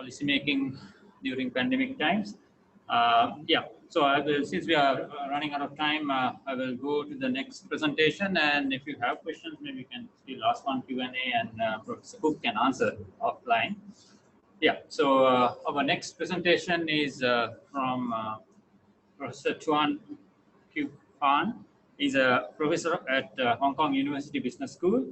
policy making during pandemic times. Yeah, so I will, since we are running out of time, I will go to the next presentation, and if you have questions, maybe you can still ask on Q&A, and Professor Cook can answer offline. Yeah, so our next presentation is from Professor Tuan Phan. He's a professor at Hong Kong University Business School.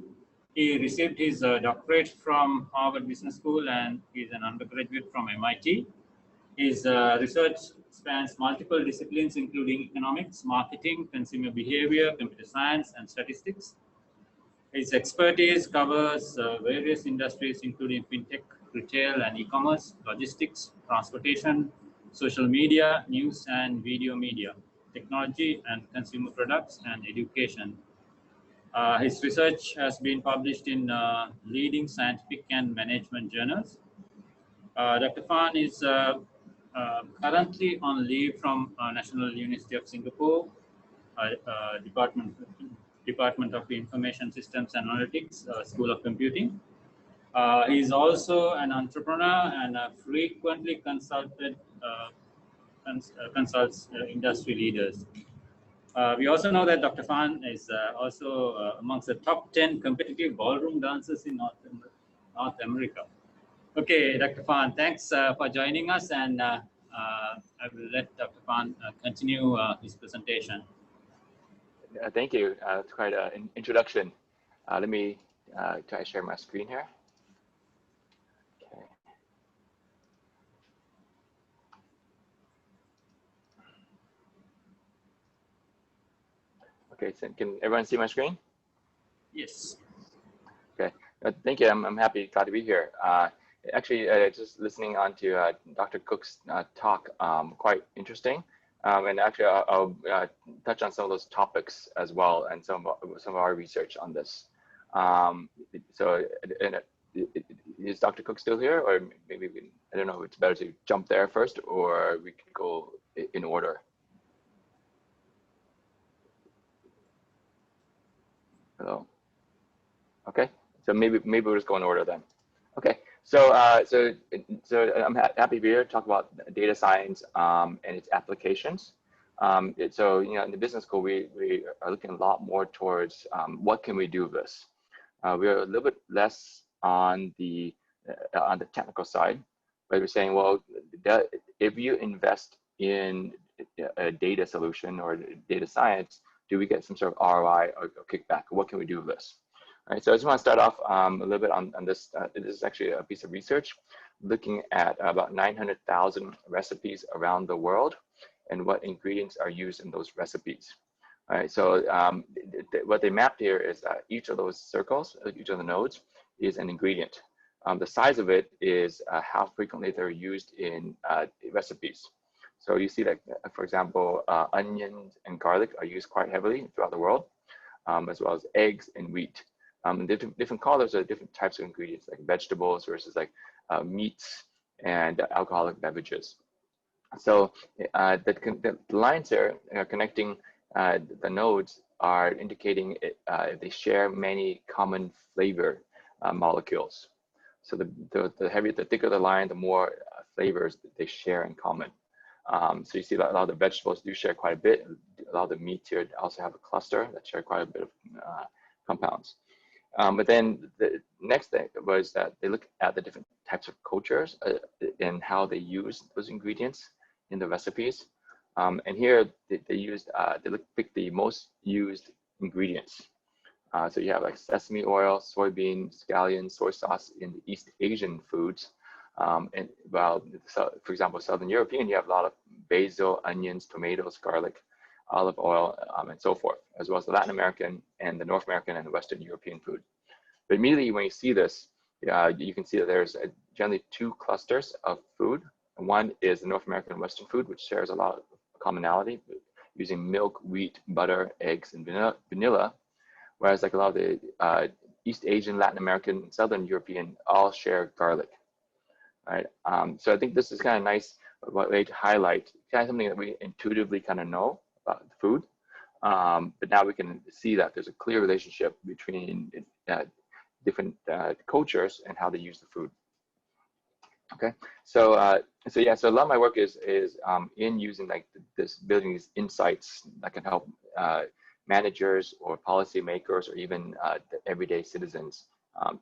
He received his doctorate from Harvard Business School, and he's an undergraduate from MIT. His research spans multiple disciplines, including economics, marketing, consumer behavior, computer science, and statistics. His expertise covers various industries, including fintech, retail and e-commerce, logistics, transportation, social media, news and video media, technology and consumer products, and education. His research has been published in leading scientific and management journals. Dr. Phan is currently on leave from National University of Singapore, Department of Information Systems and Analytics, School of Computing. He is also an entrepreneur and frequently consults industry leaders. We also know that Dr. Phan is also amongst the top 10 competitive ballroom dancers in North America. Okay, Dr. Phan, thanks for joining us, and I will let Dr. Phan continue his presentation. Thank you. It's quite an introduction. Let me try to share my screen here. Okay. Okay, so can everyone see my screen? Yes. Okay, thank you. I'm happy, glad to be here. Actually, just listening on to Dr. Cook's talk, quite interesting. And actually, I'll touch on some of those topics as well, and some of our research on this. Is Dr. Cook still here, or maybe I don't know if it's better to jump there first, or we can go in order. Hello. Okay, so maybe we'll just go in order then. Okay, so I'm happy to be here to talk about data science and its applications. So in the business school, we are looking a lot more towards what can we do with this. We're a little bit less on the technical side, but we're saying, well, if you invest in a data solution or data science, do we get some sort of ROI or kickback? What can we do with this? All right, so I just want to start off a little bit on this. This is actually a piece of research looking at about 900,000 recipes around the world and what ingredients are used in those recipes. All right, so what they mapped here is each of those circles, each of the nodes is an ingredient. The size of it is how frequently they're used in recipes. So you see that, for example, onions and garlic are used quite heavily throughout the world, as well as eggs and wheat. Different colors are different types of ingredients, like vegetables versus like meats and alcoholic beverages. So the lines there connecting the nodes are indicating if they share many common flavor molecules. So the thicker the line, the more flavors that they share in common. So you see that a lot of the vegetables do share quite a bit. A lot of the meats here also have a cluster that share quite a bit of compounds. But then the next thing was that they look at the different types of cultures and how they use those ingredients in the recipes. And here they pick the most used ingredients. So you have like sesame oil, soybean, scallion, soy sauce in the East Asian foods. And well, so for example, Southern European, you have a lot of basil, onions, tomatoes, garlic, olive oil, and so forth, as well as the Latin American and the North American and the Western European food. But immediately when you see this, you can see that there's generally two clusters of food. One is the North American and Western food, which shares a lot of commonality, using milk, wheat, butter, eggs, and vanilla, whereas like a lot of the East Asian, Latin American, Southern European all share garlic. Right. So I think this is kind of nice way to highlight kind of something that we intuitively kind of know about the food, but now we can see that there's a clear relationship between different cultures and how they use the food. Okay, so so a lot of my work is in using like this building these insights that can help managers or policymakers or even the everyday citizens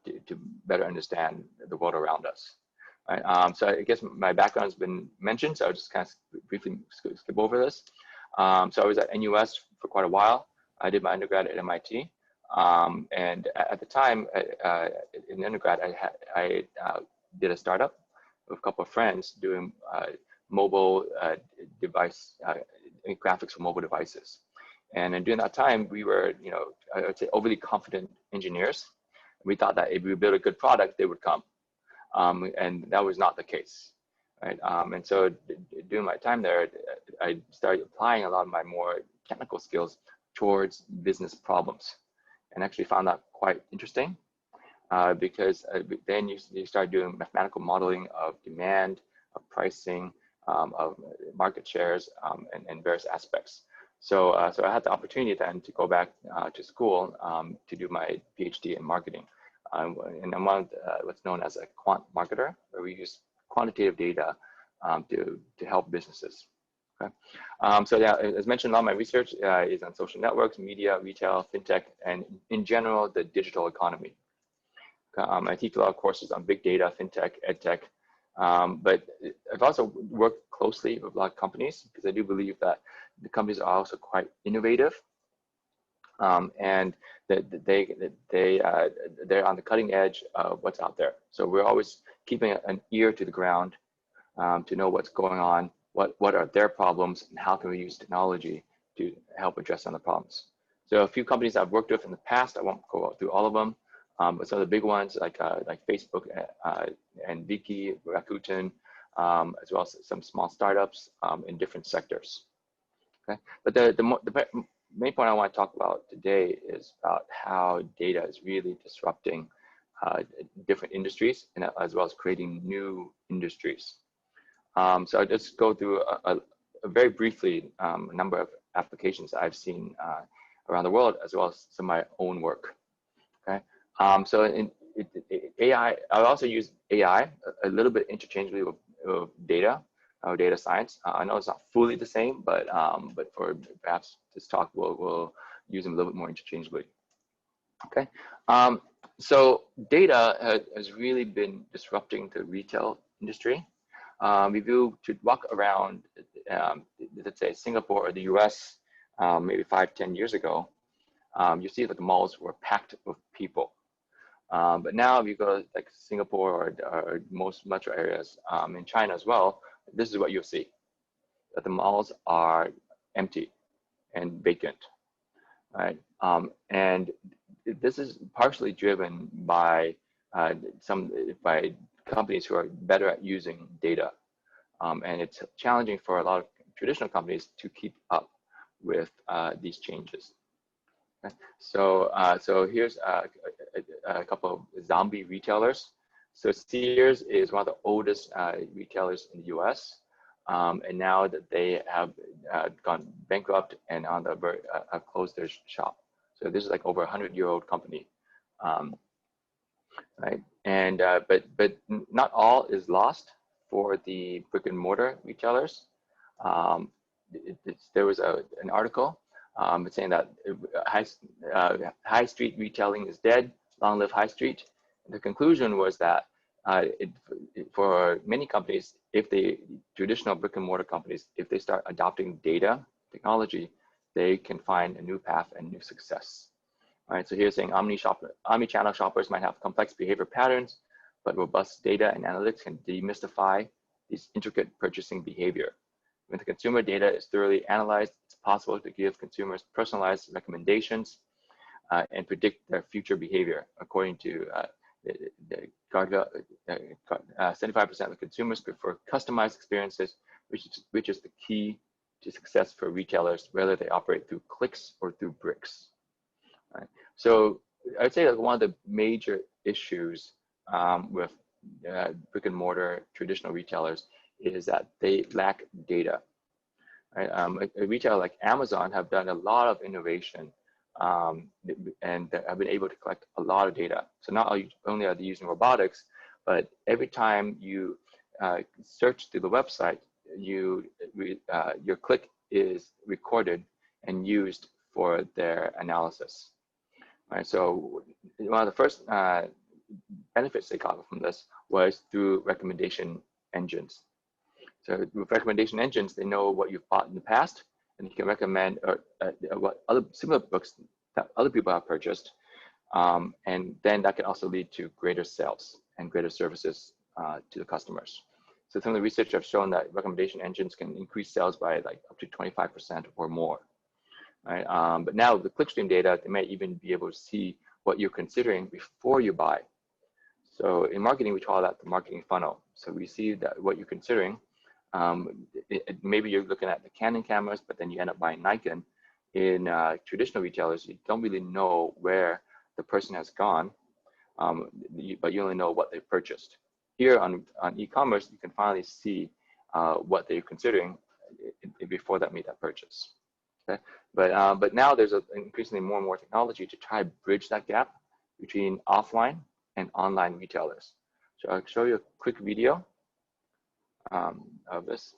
to better understand the world around us. Right. So I guess my background has been mentioned, so I'll just kind of briefly skip over this. So I was at NUS for quite a while. I did my undergrad at MIT, and at the time in undergrad, I did a startup with a couple of friends doing mobile device graphics for mobile devices. And during that time, we were, I would say, overly confident engineers. We thought that if we built a good product, they would come. And that was not the case, right? And so during my time there, I started applying a lot of my more technical skills towards business problems, and actually found that quite interesting because then you start doing mathematical modeling of demand, of pricing, of market shares, and various aspects. So I had the opportunity then to go back to school to do my PhD in marketing. And I'm on what's known as a quant marketer, where we use quantitative data to help businesses. Okay. So yeah, as mentioned, a lot of my research is on social networks, media, retail, fintech, and in general, the digital economy. I teach a lot of courses on big data, fintech, edtech, but I've also worked closely with a lot of companies because I do believe that the companies are also quite innovative. And that they're on the cutting edge of what's out there. So we're always keeping an ear to the ground to know what's going on, what are their problems, and how can we use technology to help address some of the problems. So a few companies I've worked with in the past, I won't go through all of them, but some of the big ones like Facebook and Viki, Rakuten, as well as some small startups in different sectors. Okay, but the main point I want to talk about today is about how data is really disrupting different industries, and as well as creating new industries. So I'll just go through a very briefly a number of applications I've seen around the world, as well as some of my own work. Okay, so in AI, I also use AI a little bit interchangeably with data. Data science. I know it's not fully the same, but for perhaps this talk, we'll use them a little bit more interchangeably. Okay, so data has really been disrupting the retail industry. If you should walk around, let's say Singapore or the US, maybe 5-10 years ago, you see that the malls were packed with people. But now if you go to like Singapore or most metro areas in China as well, this is what you'll see, that the malls are empty and vacant, right? And this is partially driven by by companies who are better at using data. And it's challenging for a lot of traditional companies to keep up with these changes. Okay. So here's a couple of zombie retailers. So Sears is one of the oldest retailers in the US. And now that they have gone bankrupt and on the have closed their shop. So this is like over 100-year-old company. Right. And but not all is lost for the brick and mortar retailers. There was an article saying that high street retailing is dead. Long live high street. And the conclusion was that for many companies, traditional brick and mortar companies, if they start adopting data technology, they can find a new path and new success. All right, so here's saying omni-channel shoppers might have complex behavior patterns, but robust data and analytics can demystify these intricate purchasing behavior. When the consumer data is thoroughly analyzed, it's possible to give consumers personalized recommendations and predict their future behavior. According to the 75% of consumers prefer customized experiences, which is the key to success for retailers, whether they operate through clicks or through bricks. Right. So I'd say that one of the major issues with brick and mortar traditional retailers is that they lack data. Right? A retailer like Amazon have done a lot of innovation and have been able to collect a lot of data. So not only are they using robotics, but every time you search through the website, your click is recorded and used for their analysis. Right, so one of the first benefits they got from this was through recommendation engines. So with recommendation engines, they know what you've bought in the past, and you can recommend what other similar books that other people have purchased, and then that can also lead to greater sales and greater services to the customers. So some of the research have shown that recommendation engines can increase sales by like up to 25% or more. Right? But now with the clickstream data, they may even be able to see what you're considering before you buy. So in marketing, we call that the marketing funnel. So we see that what you're considering, maybe you're looking at the Canon cameras, but then you end up buying Nikon. In traditional retailers, you don't really know where the person has gone, but you only know what they purchased. Here on e-commerce, you can finally see what they're considering before they made that purchase. Okay, but now there's increasingly more and more technology to try to bridge that gap between offline and online retailers. So I'll show you a quick video of this.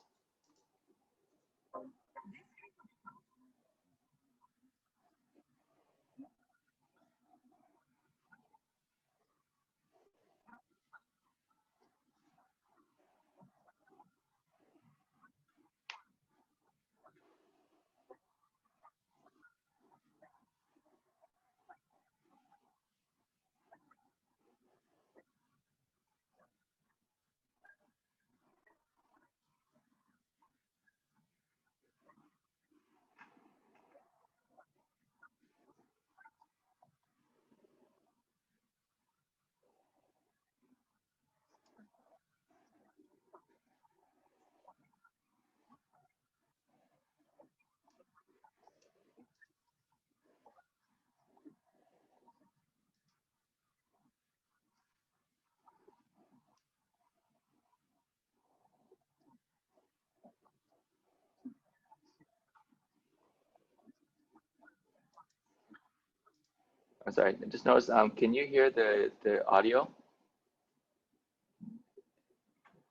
I'm sorry, I just noticed, can you hear the audio?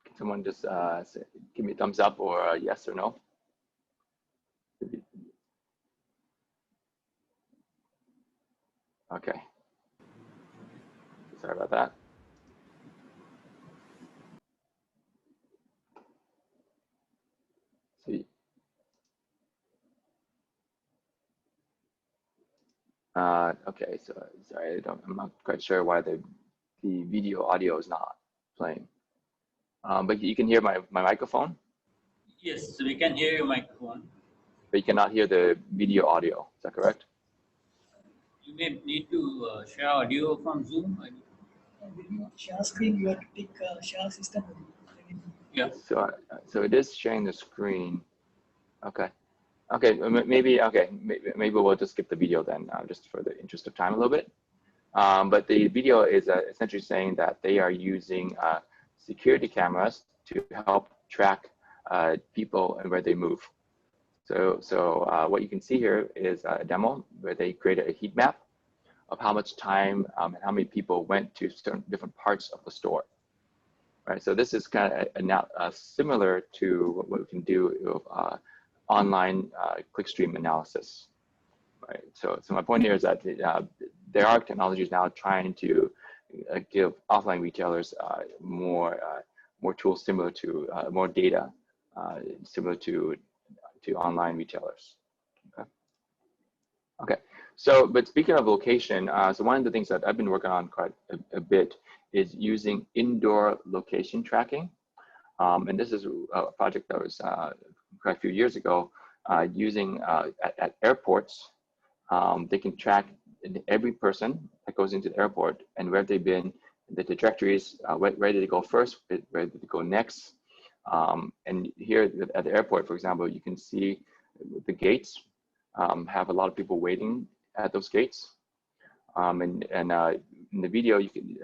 Can someone just give me a thumbs up or a yes or no? Okay. Sorry about that. See. Okay, so sorry, I'm not quite sure why the video audio is not playing. But you can hear my microphone? Yes, so we can hear your microphone. But you cannot hear the video audio, is that correct? You may need to share audio from Zoom. Share screen, you have to take share system. Yeah. So it is sharing the screen. Okay. Okay, maybe we'll just skip the video then, just for the interest of time a little bit. But the video is essentially saying that they are using security cameras to help track people and where they move. So what you can see here is a demo where they created a heat map of how much time and how many people went to certain different parts of the store. Right, so this is kind of similar to what we can do with online clickstream analysis. Right, so my point here is that there are technologies now trying to give offline retailers more tools similar to more data similar to online retailers. Okay. So, but speaking of location, so one of the things that I've been working on quite a bit is using indoor location tracking. And this is a project that was quite a few years ago, using at airports. They can track every person that goes into the airport and where they've been, the trajectories, where did they go first, where did they go next. And here at the airport, for example, you can see the gates have a lot of people waiting at those gates. And in the video, you can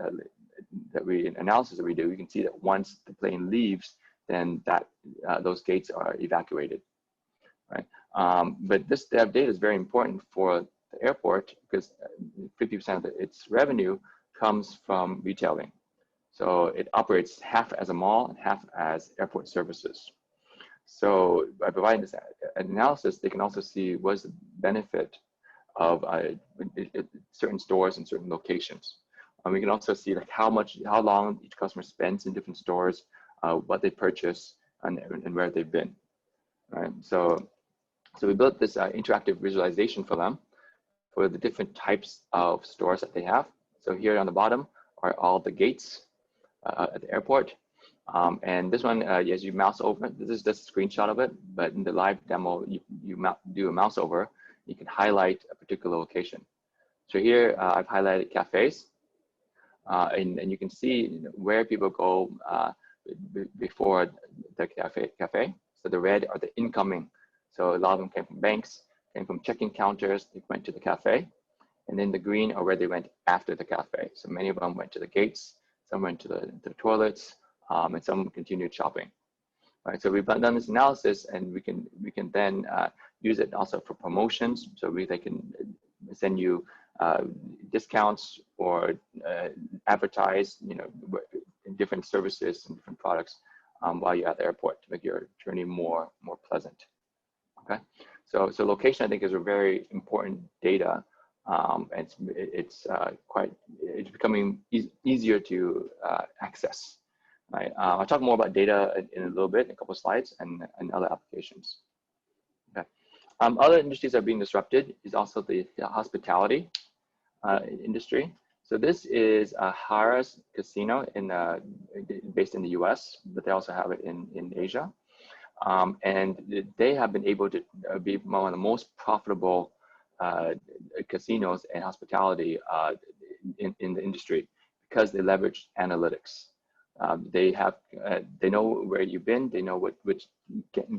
analysis that we do, you can see that once the plane leaves, then those gates are evacuated, right? But this data is very important for the airport because 50% of its revenue comes from retailing. So it operates half as a mall and half as airport services. So by providing this analysis, they can also see what's the benefit of certain stores in certain locations. We can also see like how long each customer spends in different stores, what they purchase, and where they've been. Right. So we built this interactive visualization for them for the different types of stores that they have. So here on the bottom are all the gates at the airport. And this one, as you mouse over, this is just a screenshot of it, but in the live demo, you do a mouse over, you can highlight a particular location. So here I've highlighted cafes, and you can see where people go before the cafe. So the red are the incoming. So a lot of them came from banks, came from checking counters, they went to the cafe. And then the green are where they went after the cafe. So many of them went to the gates, some went to the toilets, and some continued shopping. Right, so we've done this analysis, and we can then use it also for promotions. So they can send you discounts or advertise, different services and different products while you're at the airport to make your journey more pleasant. Okay, so location I think is a very important data. And it's becoming easier to access. Right? I'll talk more about data in a little bit, in a couple of slides, and other applications. Okay. Other industries that are being disrupted is also the hospitality industry. So this is a Harrah's casino based in the US, but they also have it in Asia. And they have been able to be one of the most profitable casinos and hospitality in the industry because they leverage analytics. They know where you've been, they know which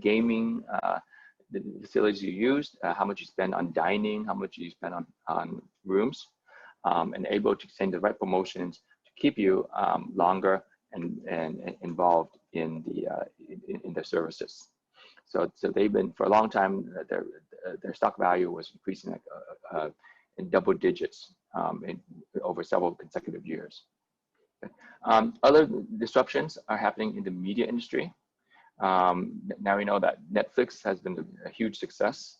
gaming the facilities you used, how much you spend on dining, how much you spend on rooms, and able to send the right promotions to keep you longer and involved in the services. So they've been for a long time. Their stock value was increasing in double digits over several consecutive years. Other disruptions are happening in the media industry. Now we know that Netflix has been a huge success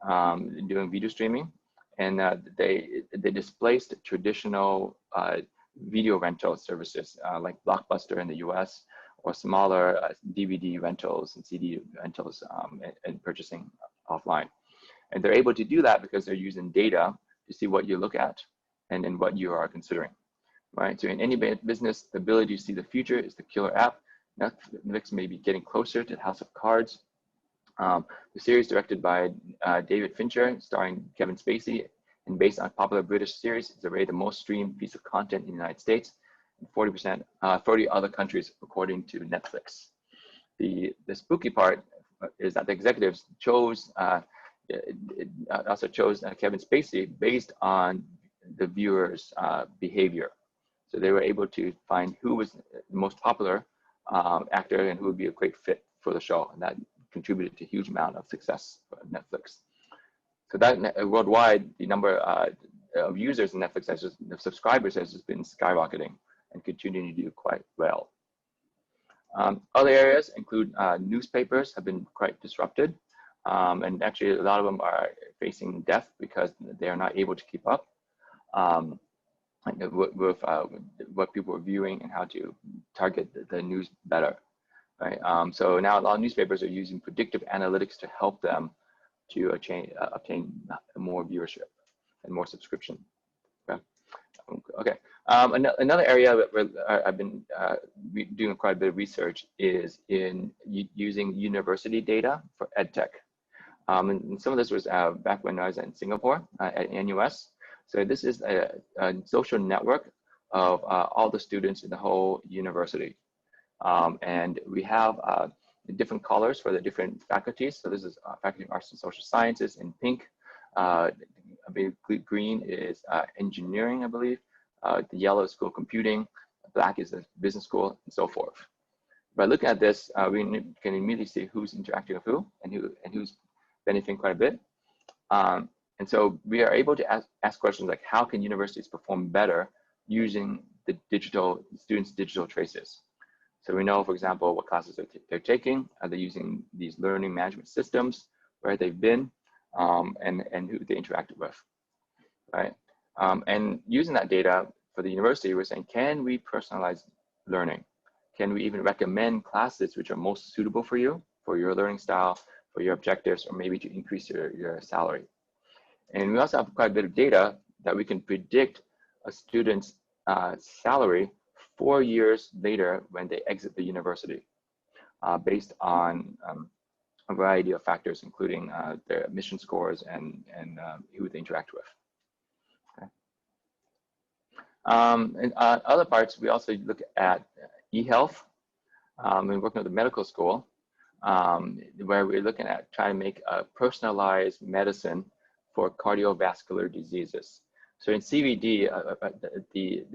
in doing video streaming, and they displaced traditional video rental services like Blockbuster in the US, or smaller DVD rentals and CD rentals and purchasing offline. And they're able to do that because they're using data to see what you look at and what you are considering, right? So in any business, the ability to see the future is the killer app. Netflix may be getting closer to House of Cards. The series directed by David Fincher, starring Kevin Spacey, and based on a popular British series, it's already the most streamed piece of content in the United States, and 40 other countries, according to Netflix. The spooky part is that the executives also chose Kevin Spacey based on the viewers' behavior. So they were able to find who was the most popular actor and who would be a great fit for the show, and that contributed to a huge amount of success for Netflix. So that worldwide, the number of users in Netflix, the subscribers, has just been skyrocketing and continuing to do quite well. Other areas include newspapers have been quite disrupted, and actually a lot of them are facing death because they are not able to keep up with what people are viewing and how to target the news better. Right? So now a lot of newspapers are using predictive analytics to help them to obtain more viewership and more subscription. Okay. Another area where I've been doing quite a bit of research is in using university data for EdTech. And some of this was back when I was in Singapore at NUS. So this is a social network of all the students in the whole university. And we have different colors for the different faculties. So this is Faculty of Arts and Social Sciences in pink. Green is engineering, I believe. The yellow is school computing. Black is the business school, and so forth. By looking at this, we can immediately see who's interacting with who and who's benefiting quite a bit. And so we are able to ask questions like, how can universities perform better using the students' digital traces. So we know, for example, what classes they're taking. Are they using these learning management systems, where they've been, and who they interacted with, right? And using that data for the university, we're saying, can we personalize learning? Can we even recommend classes which are most suitable for you, for your learning style, for your objectives, or maybe to increase your salary? And we also have quite a bit of data that we can predict a student's salary 4 years later when they exit the university, based on a variety of factors, including their admission scores and who they interact with. Okay. And other parts, we also look at e-health. We're working with the medical school, where we're looking at trying to make a personalized medicine for cardiovascular diseases. So in CVD,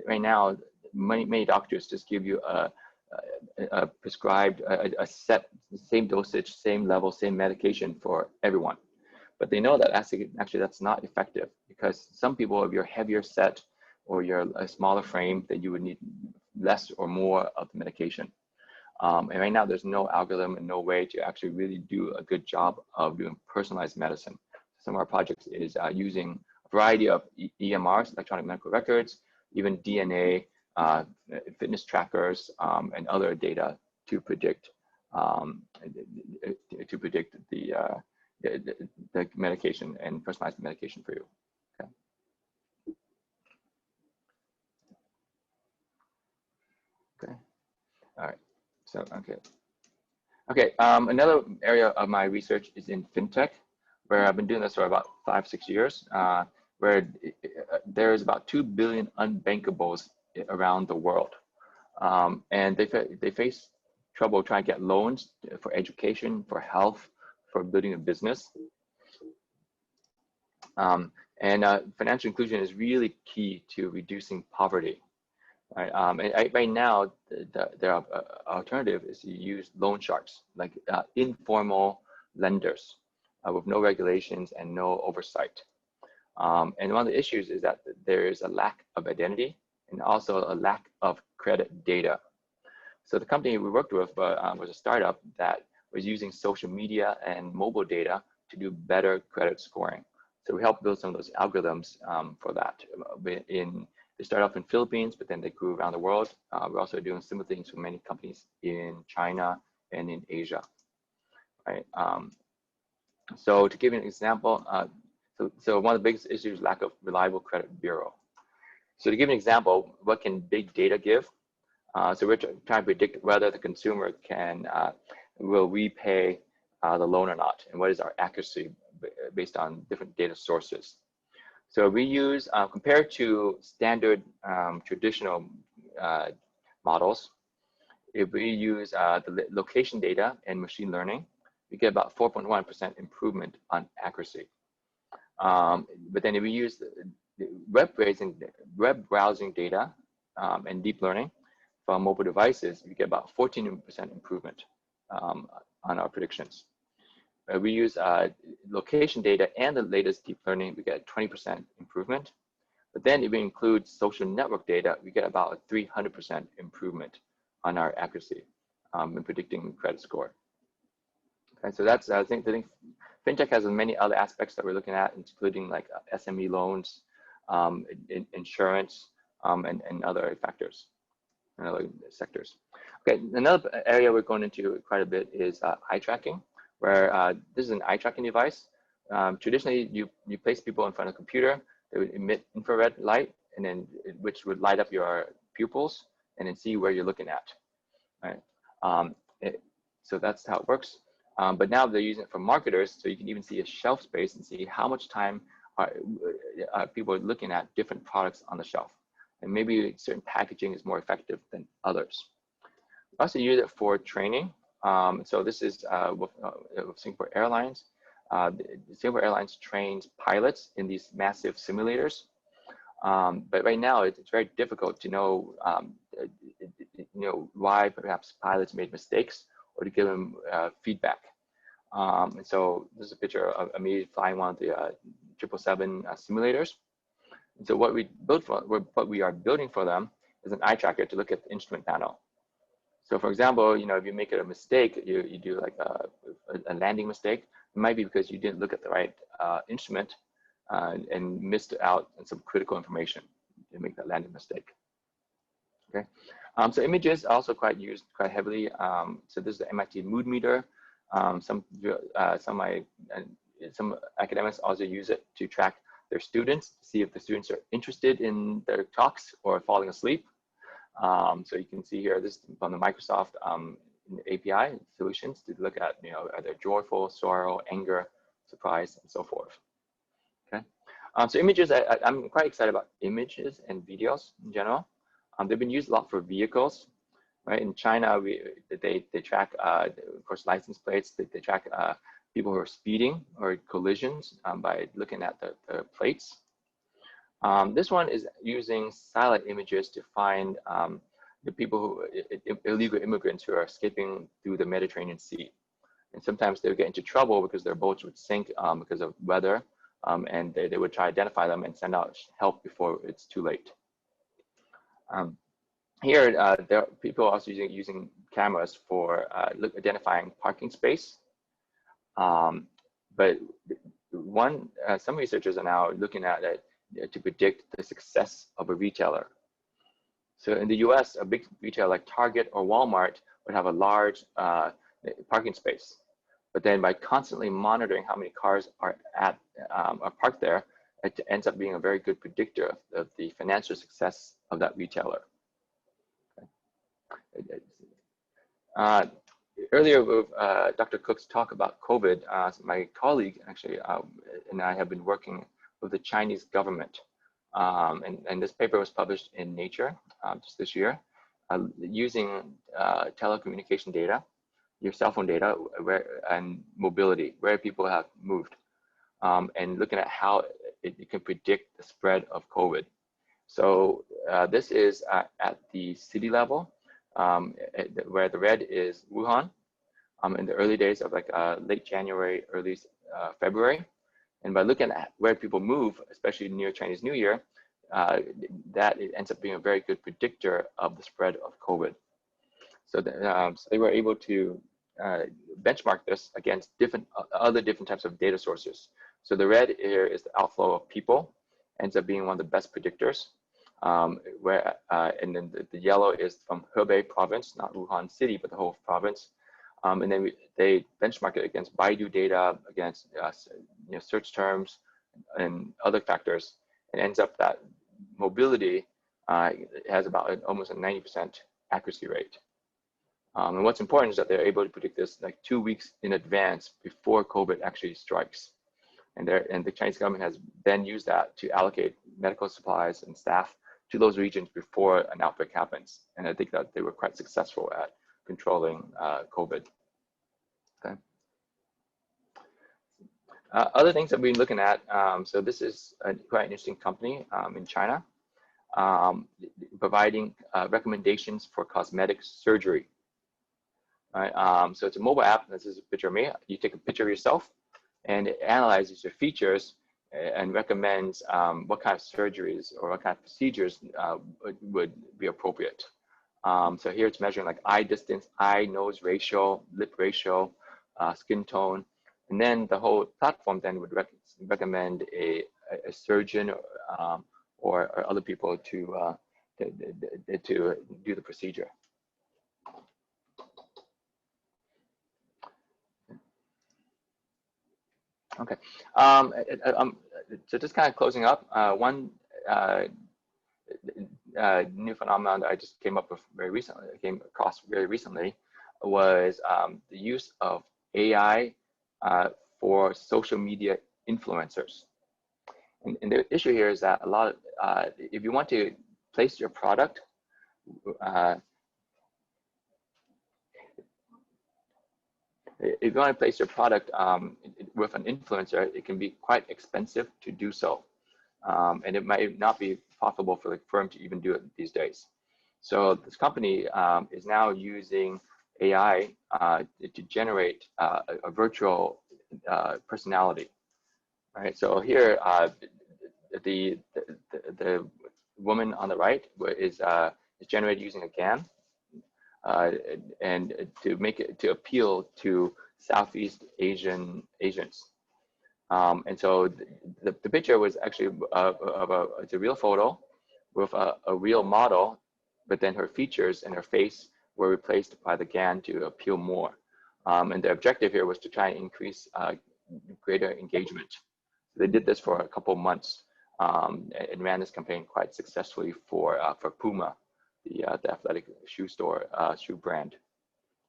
right now, many doctors just give you a prescribed, a set, same dosage, same level, same medication for everyone. But they know that actually that's not effective, because some people, if you're heavier set or you're a smaller frame, that you would need less or more of the medication. And right now, there's no algorithm and no way to actually really do a good job of doing personalized medicine. Some of our projects is using a variety of EMRs, electronic medical records, even DNA, fitness trackers, and other data to predict the medication and personalized medication for you. Okay. Okay. All right. So okay. Another area of my research is in fintech, where I've been doing this for about 5-6 years, where there's about 2 billion unbankables around the world, and they face trouble trying to get loans for education, for health, for building a business. Financial inclusion is really key to reducing poverty. Right, and right now, the alternative is to use loan sharks, like informal lenders with no regulations and no oversight. And one of the issues is that there is a lack of identity and also a lack of credit data. So the company we worked with was a startup that was using social media and mobile data to do better credit scoring. So we helped build some of those algorithms for that. They started off in Philippines, but then they grew around the world. We're also doing similar things for many companies in China and in Asia. Right. So to give you an example, so one of the biggest issues is lack of reliable credit bureau. So to give you an example, what can big data give? So we're trying to predict whether the consumer will repay the loan or not, and what is our accuracy based on different data sources. So we use, compared to standard traditional models, if we use the location data and machine learning, we get about 4.1% improvement on accuracy. But then if we use the web browsing data and deep learning from mobile devices, we get about 14% improvement on our predictions. We use location data and the latest deep learning, we get 20% improvement. But then if we include social network data, we get about a 300% improvement on our accuracy in predicting credit score. Okay, so that's, I think fintech has many other aspects that we're looking at, including like SME loans, insurance, and other factors and other sectors. Okay, another area we're going into quite a bit is eye tracking, where this is an eye tracking device. Traditionally, you place people in front of a computer, they would emit infrared light, and then which would light up your pupils and then see where you're looking at. Right? So that's how it works. But now they're using it for marketers, so you can even see a shelf space and see how much time people are looking at different products on the shelf. And maybe certain packaging is more effective than others. We also use it for training. So this is with Singapore Airlines. Singapore Airlines trains pilots in these massive simulators. But right now, it's very difficult to know, why perhaps pilots made mistakes or to give them feedback. And so this is a picture of me flying one of the 777 simulators. And so what we are building for them as an eye tracker to look at the instrument panel. So for example, if you make a mistake, you do like a landing mistake, it might be because you didn't look at the right instrument and missed out on some critical information to make that landing mistake. Okay, so images are also used quite heavily. So this is the MIT mood meter. Some academics also use it to track their students, to see if the students are interested in their talks or falling asleep. So you can see here, this is from the Microsoft API solutions to look at, are they joyful, sorrow, anger, surprise, and so forth. Okay, so images, I'm quite excited about images and videos in general. They've been used a lot for vehicles, right? In China, they track, of course, license plates. They track people who are speeding or collisions by looking at the plates. This one is using satellite images to find the people who, illegal immigrants who are escaping through the Mediterranean Sea. And sometimes they would get into trouble because their boats would sink because of weather, and they would try to identify them and send out help before it's too late. Here, there are people also using cameras for identifying parking space. But some researchers are now looking at it to predict the success of a retailer. So in the US, a big retailer like Target or Walmart would have a large parking space. But then by constantly monitoring how many cars are parked there, it ends up being a very good predictor of the financial success of that retailer. Earlier with Dr. Cook's talk about COVID, my colleague actually and I have been working with the Chinese government. And this paper was published in Nature just this year, using telecommunication data, your cell phone data, and mobility, where people have moved, and looking at how it can predict the spread of COVID. So this is at the city level, where the red is Wuhan in the early days of late January, early February. And by looking at where people move, especially near Chinese New Year, that it ends up being a very good predictor of the spread of COVID. So, so they were able to benchmark this against other different types of data sources. So the red here is the outflow of people, ends up being one of the best predictors. And then the yellow is from Hebei province, not Wuhan city, but the whole province. And then they benchmark it against Baidu data, against search terms and other factors, and ends up that mobility has about almost a 90% accuracy rate. And what's important is that they're able to predict this like 2 weeks in advance before COVID actually strikes. And the Chinese government has then used that to allocate medical supplies and staff to those regions before an outbreak happens. And I think that they were quite successful at controlling COVID. Okay. Other things that we've been looking at, so this is quite an interesting company in China, providing recommendations for cosmetic surgery. Right? So it's a mobile app. This is a picture of me. You take a picture of yourself, and it analyzes your features and recommends what kind of surgeries or what kind of procedures would be appropriate. So here it's measuring like eye distance, eye-nose ratio, lip ratio, skin tone, and then the whole platform then would recommend a surgeon or other people to do the procedure. Okay, so just kind of closing up, one new phenomenon that I just came across very recently was the use of AI for social media influencers. And the issue here is that a lot of, if you want to place your product, if you want to place your product with an influencer, it can be quite expensive to do so. And it might not be possible for the firm to even do it these days. So this company is now using AI to generate a virtual personality. Right. So here, the woman on the right is is generated using a GAN, and to appeal to Southeast Asians. And so the picture was actually it's a real photo with a real model, but then her features and her face were replaced by the GAN to appeal more. And the objective here was to try and increase greater engagement. So they did this for a couple of months and ran this campaign quite successfully for Puma, the athletic shoe brand.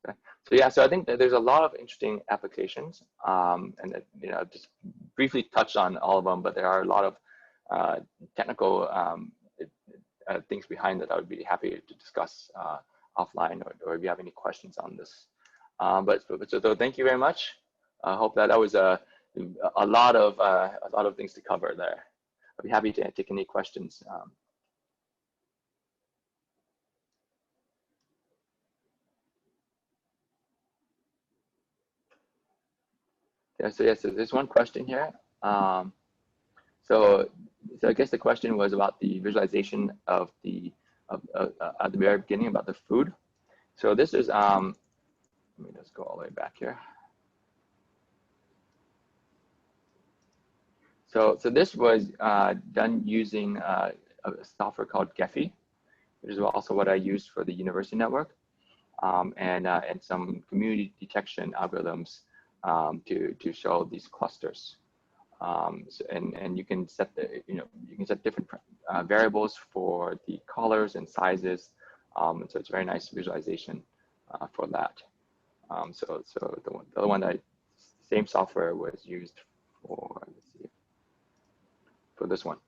Okay. So yeah, so I think that there's a lot of interesting applications, and just briefly touched on all of them, but there are a lot of technical things behind that I would be happy to discuss offline, or if you have any questions on this. So thank you very much. I hope that was a lot of things to cover there. I'd be happy to take any questions. Yeah, so yes, there's one question here. So I guess the question was about the visualization of at the very beginning about the food. So this is let me just go all the way back here. So this was done using a software called Gephi, which is also what I used for the university network, and some community detection algorithms to show these clusters. And you can set different variables for the colors and sizes. And so it's a very nice visualization for that. So the other one, same software was used for, let's see, for this one.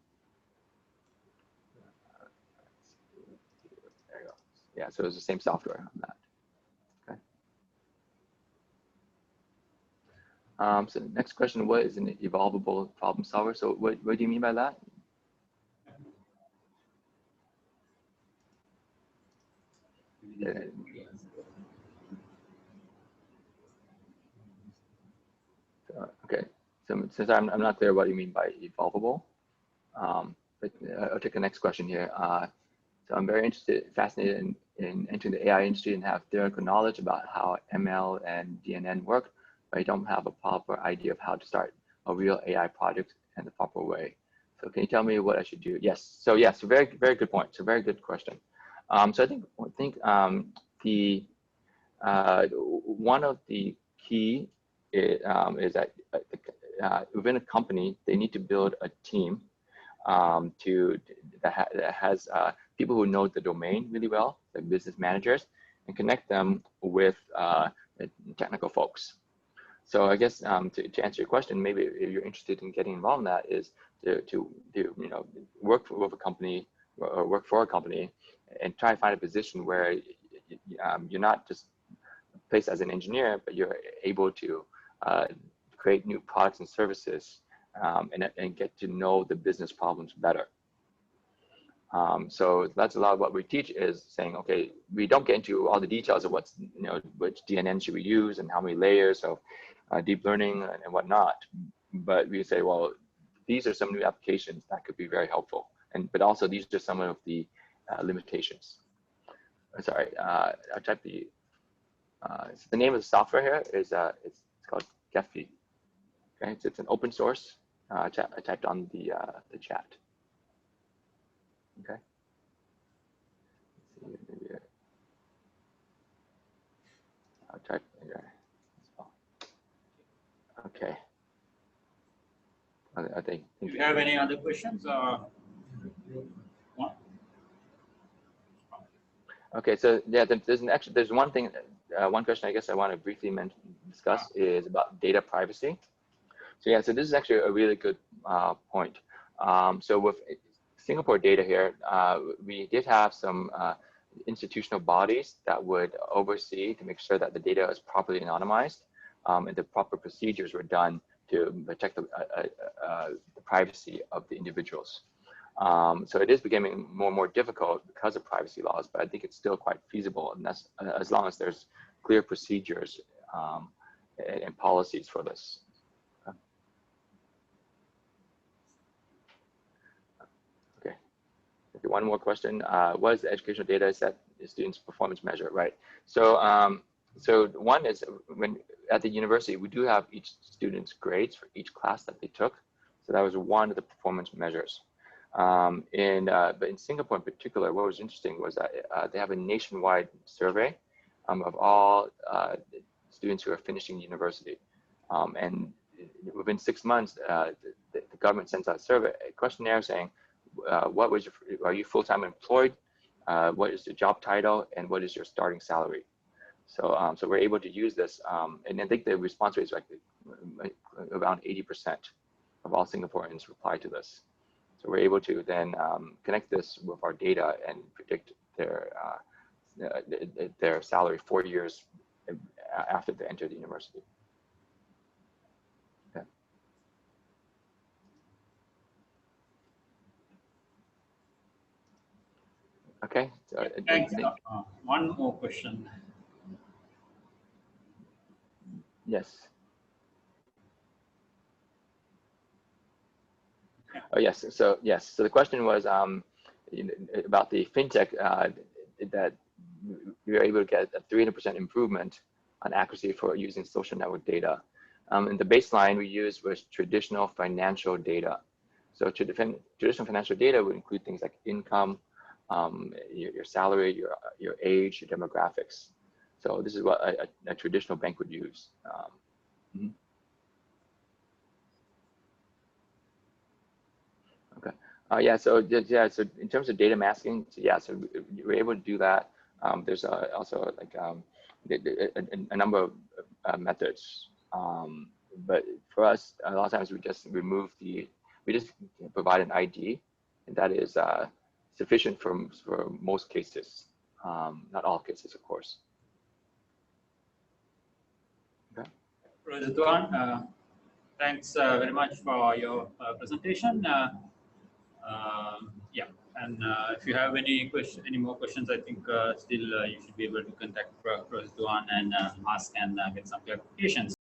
There you go. Yeah, so it's the same software on that. So the next question, what is an evolvable problem solver? So what do you mean by that? Okay, so since I'm not clear what you mean by evolvable, but I'll take the next question here. So I'm very fascinated in entering the AI industry and have theoretical knowledge about how ML and DNN work, but I don't have a proper idea of how to start a real AI project in the proper way. So can you tell me what I should do? Yes. So yes, very good point. It's a very good question. So I think the one of the key is that within a company they need to build a team that has people who know the domain really well, like business managers, and connect them with technical folks. So I guess to answer your question, maybe if you're interested in getting involved in that, is to work with a company or work for a company and try to find a position where you're not just placed as an engineer, but you're able to create new products and services and get to know the business problems better. So that's a lot of what we teach, is saying, okay, we don't get into all the details of what's, which DNN should we use and how many layers of deep learning and whatnot, but we say, well, these are some new applications that could be very helpful, but also these are some of the limitations. Sorry, I'll type the so the name of the software here is it's called Gephi. Okay, so it's an open source. I typed on the chat. Okay. Let's see, maybe I'll type here as well. Okay. I think. Do you have any other questions? Okay, so yeah, there's one thing, one question I guess I want to briefly discuss is about data privacy. So yeah, so this is actually a really good point. So with Singapore data here, we did have some institutional bodies that would oversee to make sure that the data is properly anonymized and the proper procedures were done to protect the privacy of the individuals. So it is becoming more and more difficult because of privacy laws, but I think it's still quite feasible, and that's as long as there's clear procedures and policies for this. Okay. Okay, one more question. What is the educational data set students' performance measure? Right. So, so one is when at the university, we do have each student's grades for each class that they took. So that was one of the performance measures. But in Singapore in particular, what was interesting was that they have a nationwide survey of all students who are finishing university. And within 6 months, the government sends out a questionnaire saying, are you full-time employed? What is your job title? And what is your starting salary? So, so we're able to use this. And I think the response rate is like around 80% of all Singaporeans reply to this. So we're able to then connect this with our data and predict their salary 4 years after they enter the university. Okay. Okay. So, Thanks. One more question. Yes. Oh yes. So yes. So the question was about the fintech that we were able to get a 300% improvement on accuracy for using social network data. And the baseline we used was traditional financial data. So traditional financial data would include things like income, your salary, your age, your demographics. So this is what a traditional bank would use. Okay. Yeah. So yeah. So in terms of data masking, so yeah. So we're able to do that. There's also like a number of methods. But for us, a lot of times we just provide an ID, and that is sufficient for most cases. Not all cases, of course. Okay. Professor Tuan, thanks very much for your presentation. Yeah, and if you have any more questions, I think still you should be able to contact Professor Tuan and ask and get some clarifications.